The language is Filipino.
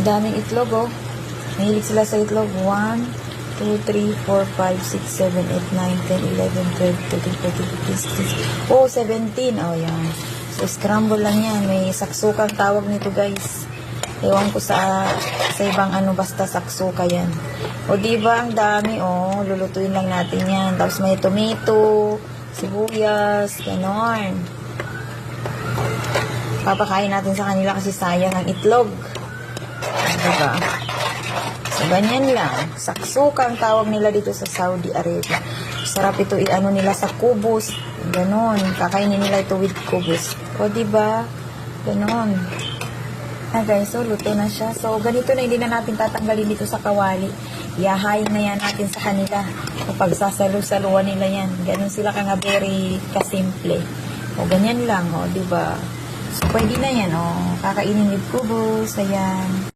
daming itlog, oh. Mahilig sila sa itlog. 1, 2, 3, 4, 5, 6, 7, 8, 9, 10, 11, 12, 13, 14, 15, 16. Oh, 17. Oh, yan. So, scramble lang yan. May saksukang tawag nito, guys. Ewan ko sa ibang ano, basta saksuka yan. O, diba? Ang dami, oh. Lulutuin lang natin yan. Tapos may tomato, sibuyas, ganon. Papakain natin sa kanila kasi sayang ang itlog. Diba? So, ganyan lang. Saksuka ang tawag nila dito sa Saudi Arabia. Sarap ito i-ano nila sa kubos. Ganon. Kakainin nila ito with kubos. O, diba? Ganon. Guys, so luto na siya. So, ganito na, hindi na natin tatanggalin dito sa kawali. Iyahayin na yan natin sa kanila. Kapag sasalu-saluan nila yan. Ganon sila ka nga very kasimple. O, ganyan lang, o, diba? So, pwede na yan, o. Kakainin with kubos. Ayan.